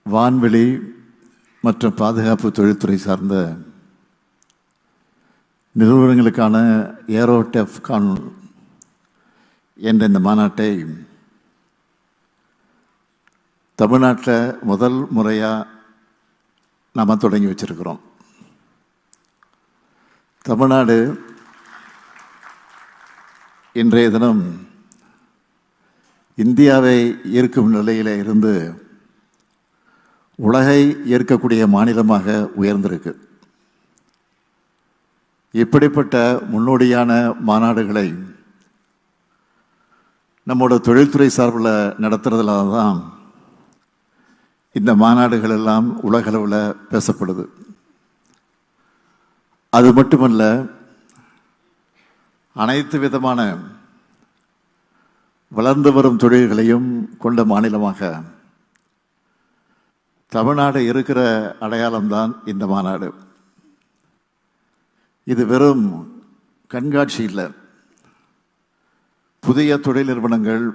வான்வெளி மற்றும் பாதுகாப்பு தொழில்துறை சார்ந்த நிறுவனங்களுக்கான ஏரோடெஃப்கான் என்ற இந்த மாநாட்டை தமிழ்நாட்டில் முதல் முறையாக நாம் தொடங்கி வச்சிருக்கிறோம். தமிழ்நாடு இன்றைய தினம் இந்தியாவை ஈர்க்கும் நிலையில் இருந்து உலகை ஈர்க்கக்கூடிய மாநிலமாக உயர்ந்திருக்கு. இப்படிப்பட்ட முன்னோடியான மாநாடுகளை நம்மோட தொழில்துறை சார்பில் நடத்துறதுனால தான் இந்த மாநாடுகள் எல்லாம் உலகளவில் பேசப்படுது. அது மட்டுமல்ல, அனைத்து விதமான வளர்ந்து வரும் தொழில்களையும் கொண்ட மாநிலமாக தமிழ்நாடு இருக்கிற அடையாளம்தான் இந்த மாநாடு. இது வெறும் கண்காட்சி இல்லை. புதிய தொழில் நிறுவனங்கள்,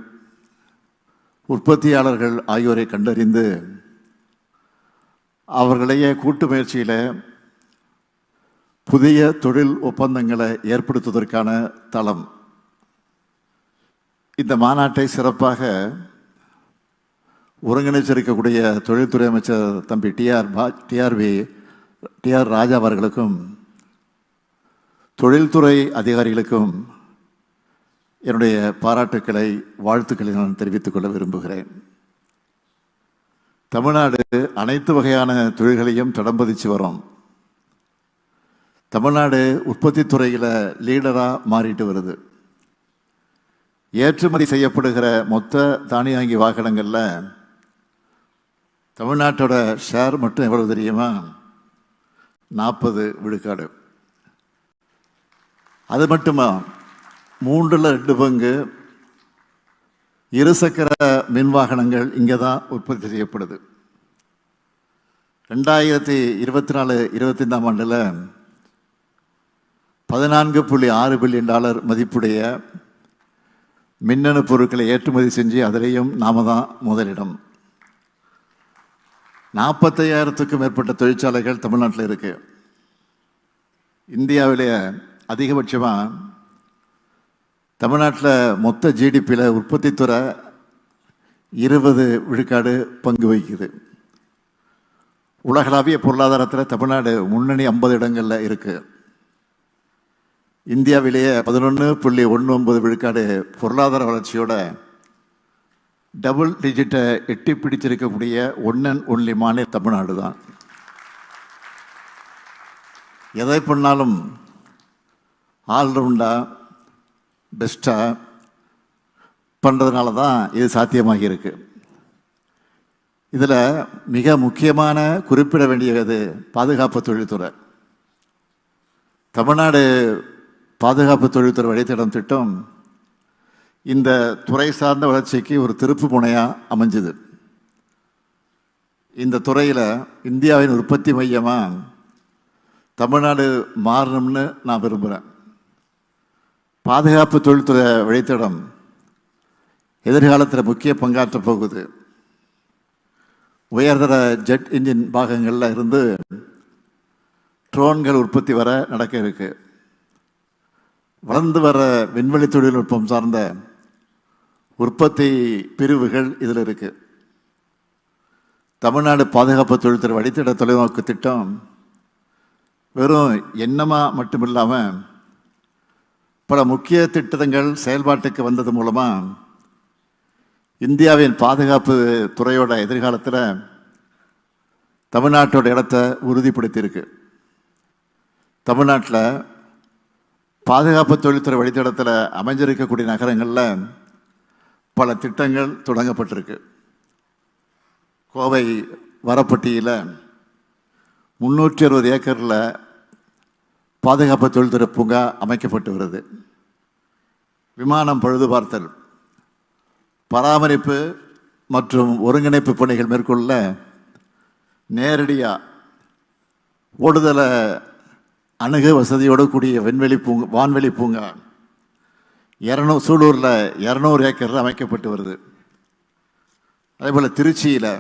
உற்பத்தியாளர்கள் ஆகியோரை கண்டறிந்து அவர்களையே கூட்டு முயற்சியில் புதிய தொழில் ஒப்பந்தங்களை ஏற்படுத்துவதற்கான தளம். இந்த மாநாட்டை சிறப்பாக ஒருங்கிணைச்சிருக்கக்கூடிய தொழில்துறை அமைச்சர் தம்பி டிஆர் ராஜா அவர்களுக்கும் தொழில்துறை அதிகாரிகளுக்கும் என்னுடைய பாராட்டுக்களை, வாழ்த்துக்களை நான் தெரிவித்துக் கொள்ள விரும்புகிறேன். தமிழ்நாடு அனைத்து வகையான தொழில்களையும் தடம்பதிச்சு வரும். தமிழ்நாடு உற்பத்தி துறையில் லீடராக மாறிட்டு வருது. ஏற்றுமதி செய்யப்படுகிற மொத்த தானியங்கி வாகனங்களில் தமிழ்நாட்டோட ஷேர் மட்டும் எவ்வளவு தெரியுமா? 40 விழுக்காடு. அது மட்டுமா, 3/2 பங்கு இருசக்கர மின் வாகனங்கள் இங்கே தான் உற்பத்தி செய்யப்படுது. 2024-25 ஆண்டில் $14.6 பில்லியன் மதிப்புடைய மின்னணு பொருட்களை ஏற்றுமதி செஞ்சு அதிலேயும் நாம தான் முதலிடம். 45,000க்கும் மேற்பட்ட தொழிற்சாலைகள் தமிழ்நாட்டில் இருக்கு. இந்தியாவிலேயே அதிகபட்சமாக தமிழ்நாட்டில் மொத்த ஜிடிபியில் உற்பத்தி துறை 20 விழுக்காடு பங்கு வகிக்குது. உலகளாவிய பொருளாதாரத்தில் தமிழ்நாடு முன்னணி 50 இடங்களில் இருக்கு. இந்தியாவிலேயே 11.19 விழுக்காடு பொருளாதார வளர்ச்சியோட டபுள் டிஜிட்டை எட்டி பிடிச்சிருக்கக்கூடிய ஒன் அண்ட் ஒன்லி மாநிலம் தமிழ்நாடு தான். எதை பண்ணாலும் ஆல்ரவுண்டாக பெஸ்ட்டாக பண்ணுறதுனால தான் இது சாத்தியமாகி இருக்கு. இதில் மிக முக்கியமான குறிப்பிட வேண்டியது பாதுகாப்பு தொழில்துறை. தமிழ்நாடு பாதுகாப்பு தொழில்துறை வழித்தடம் திட்டம் இந்த துறை சார்ந்த வளர்ச்சிக்கு ஒரு திருப்பு முனையாக அமைஞ்சுது. இந்த துறையில் இந்தியாவின் உற்பத்தி மையமாக தமிழ்நாடு மாறணும்னு நான் விரும்புகிறேன். பாதுகாப்பு தொழில்துறை வழித்தடம் எதிர்காலத்தில் முக்கிய பங்காற்ற போகுது. உயர்தர ஜெட் இன்ஜின் பாகங்களில் இருந்து ட்ரோன்கள் உற்பத்தி வர நடக்க இருக்கு. வளர்ந்து வர விண்வெளி தொழில்நுட்பம் சார்ந்த உற்பத்தி பிரிவுகள் இதில் இருக்கு. தமிழ்நாடு பாதுகாப்பு தொழில்துறை வழித்தட தொலைநோக்கு திட்டம் வெறும் எண்ணமாக மட்டும் இல்லாமல் பல முக்கிய திட்டங்கள் செயல்பாட்டுக்கு வந்தது மூலமாக இந்தியாவின் பாதுகாப்பு துறையோட எதிர்காலத்தில் தமிழ்நாட்டோட இடத்தை உறுதிப்படுத்தியிருக்கு. தமிழ்நாட்டில் பாதுகாப்பு தொழில்துறை வழித்தடத்தில் அமைஞ்சிருக்கக்கூடிய நகரங்களில் பல திட்டங்கள் தொடங்கப்பட்டிருக்கு. கோவை வரப்பட்டியில் 360 ஏக்கரில் பாதுகாப்பு தொழில்துறை பூங்கா அமைக்கப்பட்டு வருது. விமானம் பழுதுபார்த்தல், பராமரிப்பு மற்றும் ஒருங்கிணைப்பு பணிகள் மேற்கொள்ள நேரடியாக ஓடுதலை அணுக வசதியோடு கூடிய வான்வெளி பூங்கா சூலூரில் 200 ஏக்கரில் அமைக்கப்பட்டு வருது. அதே போல் திருச்சியில்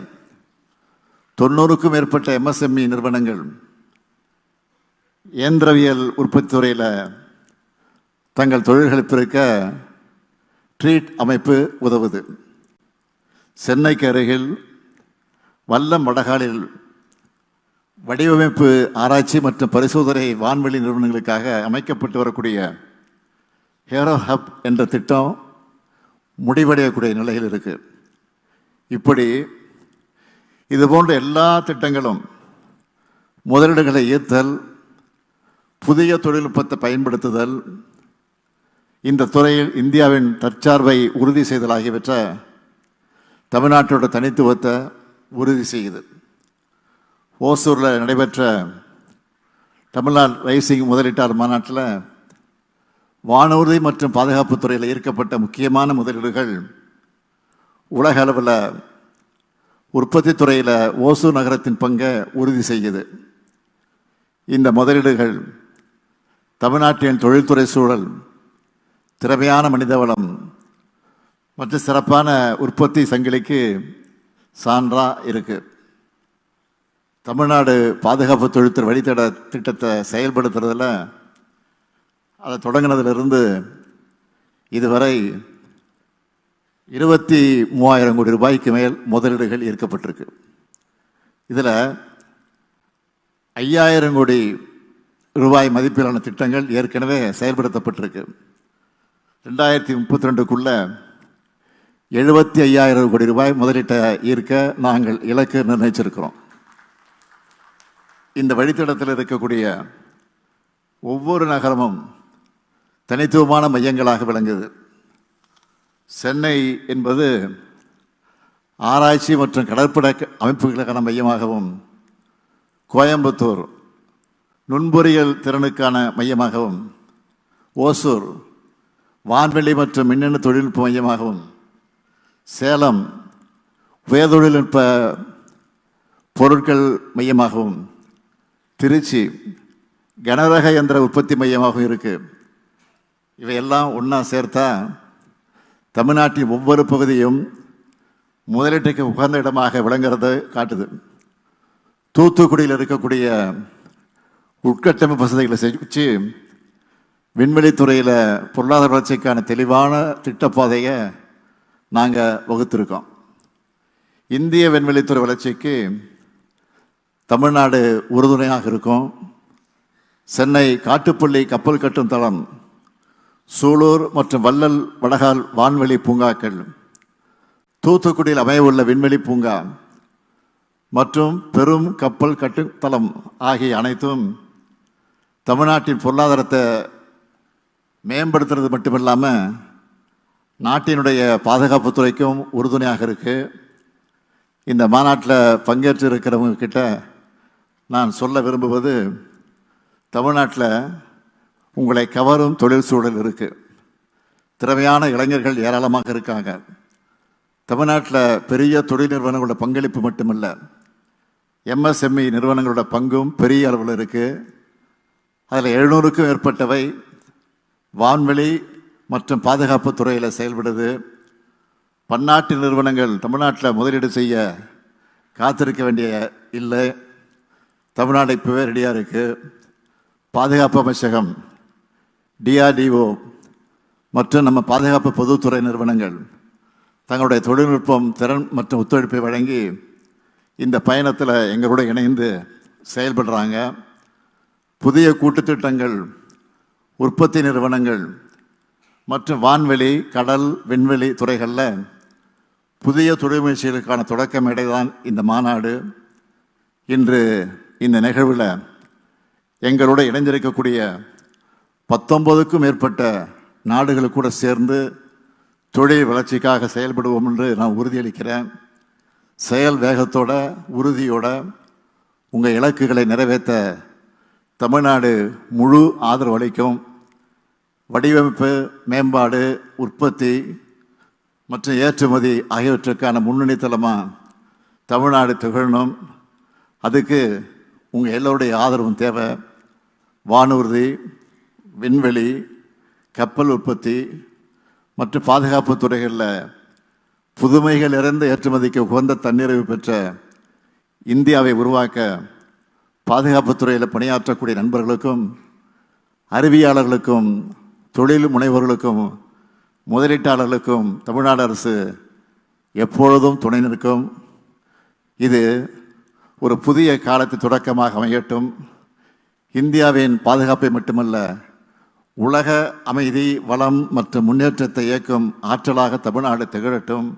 90க்கும் மேற்பட்ட MSME நிறுவனங்கள் இயந்திரவியல் உற்பத்தி துறையில் தங்கள் தொழில்களை பெருக்க ட்ரீட் அமைப்பு உதவுது. சென்னைக்கு அருகில் வல்லம் வடகாலில் வடிவமைப்பு ஆராய்ச்சி மற்றும் பரிசோதனை வான்வெளி நிறுவனங்களுக்காக அமைக்கப்பட்டு வரக்கூடிய ஹேரோ ஹப் என்ற திட்டம் முடிவடையக்கூடிய நிலையில் இருக்கு. இப்படி இதுபோன்ற எல்லா திட்டங்களும் முதலீடுகளை ஈர்த்தல், புதிய தொழில்நுட்பத்தை பயன்படுத்துதல், இந்த துறையில் இந்தியாவின் தற்சார்பை உறுதி செய்தல் ஆகியவற்றை தமிழ்நாட்டோட தனித்துவத்தை உறுதி செய்யுது. ஓசூரில் நடைபெற்ற தமிழ்நாடு ரைசிங் முதலீட்டாளர் மாநாட்டில் வானூர்தி மற்றும் பாதுகாப்பு துறையில் ஈர்க்கப்பட்ட முக்கியமான முதலீடுகள் உலக அளவில் உற்பத்தி துறையில் ஓசூர் நகரத்தின் பங்கை உறுதி செய்யுது. இந்த முதலீடுகள் தமிழ்நாட்டின் தொழில்துறை சூழல், திறமையான மனிதவளம் மற்றும் சிறப்பான உற்பத்தி சங்கிலிக்கு சான்றாக இருக்கு. தமிழ்நாடு பாதுகாப்பு தொழில்துறை வழித்தட திட்டத்தை செயல்படுத்துறதுல அதை தொடங்கினதிலிருந்து இதுவரை 23,000 கோடி ரூபாய்க்கு மேல் முதலீடுகள் ஈர்க்கப்பட்டிருக்கு. இதில் 5,000 கோடி ரூபாய் மதிப்பிலான திட்டங்கள் ஏற்கனவே செயல்படுத்தப்பட்டிருக்கு. 2032க்குள்ள 75,000 கோடி ரூபாய் முதலீட்டை ஈர்க்க நாங்கள் இலக்கு நிர்ணயிச்சிருக்கிறோம். இந்த வழித்தடத்தில் இருக்கக்கூடிய ஒவ்வொரு நகரமும் தனித்துவமான மையங்களாக விளங்குது. சென்னை என்பது ஆராய்ச்சி மற்றும் கடற்படை அமைப்புகளுக்கான மையமாகவும், கோயம்புத்தூர் நுண்பொறியியல் திறனுக்கான மையமாகவும், ஓசூர் வான்வெளி மற்றும் மின்னணு தொழில்நுட்ப மையமாகவும், சேலம் உயர் தொழில்நுட்ப பொருட்கள் மையமாகவும், திருச்சி கனரக இயந்திர உற்பத்தி மையமாகவும் இருக்கு. இவையெல்லாம் ஒன்றா சேர்த்தா தமிழ்நாட்டின் ஒவ்வொரு பகுதியும் முதலீட்டுக்கு உகந்த இடமாக விளங்குறது காட்டுது. தூத்துக்குடியில் இருக்கக்கூடிய உட்கட்டமைப்பு வசதிகளை செஞ்சு விண்வெளித்துறையில் பொருளாதார வளர்ச்சிக்கான தெளிவான திட்டப்பாதையை நாங்கள் வகுத்திருக்கோம். இந்திய விண்வெளித்துறை வளர்ச்சிக்கு தமிழ்நாடு உறுதுணையாக இருக்கும். சென்னை காட்டுப்பள்ளி கப்பல் கட்டும் தளம், சூலூர் மற்றும் வள்ளல் வடகால் வான்வெளி பூங்காக்கள், தூத்துக்குடியில் அமையவுள்ள விண்வெளி பூங்கா மற்றும் பெரும் கப்பல் கட்டும் தளம் ஆகிய அனைத்தும் தமிழ்நாட்டின் பொருளாதாரத்தை மேம்படுத்துறது மட்டுமில்லாமல் நாட்டினுடைய பாதுகாப்பு துறைக்கும் உறுதுணையாக இருக்கு. இந்த மாநாட்டில் பங்கேற்று இருக்கிறவங்க கிட்ட நான் சொல்ல விரும்புவது, தமிழ்நாட்டில் உங்களை கவரும் தொழில் சூழல் இருக்குது. திறமையான இளைஞர்கள் ஏராளமாக இருக்காங்க. தமிழ்நாட்டில் பெரிய தொழில் நிறுவனங்களோட பங்களிப்பு மட்டுமல்ல, MSME நிறுவனங்களோட பங்கும் பெரிய அளவில் இருக்குது. அதில் 700க்கும் மேற்பட்டவை வான்வெளி மற்றும் பாதுகாப்பு துறையில் செயல்படுது. பன்னாட்டு நிறுவனங்கள் தமிழ்நாட்டில் முதலீடு செய்ய காத்திருக்க வேண்டிய இல்லை. தமிழ்நாடு இப்போவே ரெடியாக இருக்குது. பாதுகாப்பு அமைச்சகம், DRDO மற்றும் நம்ம பாதுகாப்பு பொதுத்துறை நிறுவனங்கள் தங்களுடைய தொழில்நுட்பம், திறன் மற்றும் ஒத்துழைப்பை வழங்கி இந்த பயணத்தில் எங்களோட இணைந்து செயல்படுறாங்க. புதிய கூட்டுத்திட்டங்கள், உற்பத்தி நிறுவனங்கள் மற்றும் வான்வெளி, கடல், விண்வெளி துறைகளில் புதிய தொழில் முயற்சிகளுக்கான தொடக்க மேடைதான் இந்த மாநாடு. இன்று இந்த நிகழ்வில் எங்களோட இணைந்திருக்கக்கூடிய 19க்கும் மேற்பட்ட நாடுகள் கூட சேர்ந்து தொழில் வளர்ச்சிக்காக செயல்படுவோம் என்று நான் உறுதியளிக்கிறேன். செயல் வேகத்தோட, உறுதியோட உங்கள் இலக்குகளை நிறைவேற்ற தமிழ்நாடு முழு ஆதரவு அளிக்கும். வடிவமைப்பு, மேம்பாடு, உற்பத்தி மற்றும் ஏற்றுமதி ஆகியவற்றுக்கான முன்னணி தளமாக தமிழ்நாடு திகழணும். அதுக்கு உங்கள் எல்லோருடைய ஆதரவும் தேவை. வானூர்தி, விண்வெளி, கப்பல் உற்பத்தி மற்றும் பாதுகாப்பு துறைகளில் புதுமைகள் நிறைந்த ஏற்றுமதிக்கு உகந்த தன்னிறைவு பெற்ற இந்தியாவை உருவாக்க பாதுகாப்புத் துறையில் பணியாற்றக்கூடிய நண்பர்களுக்கும், அறிவியலாளர்களுக்கும், தொழில் முனைவோர்களுக்கும், முதலீட்டாளர்களுக்கும் தமிழ்நாடு அரசு எப்பொழுதும் துணை நிற்கும். இது ஒரு புதிய காலத்து தொடக்கமாக அமையட்டும். இந்தியாவின் பாதுகாப்பை மட்டுமல்ல, உலக அமைதி, வளம் மற்றும் முன்னேற்றத்தை இயக்கும் ஆற்றலாக தமிழ்நாடு திகழட்டும்.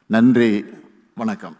நன்றி, வணக்கம்.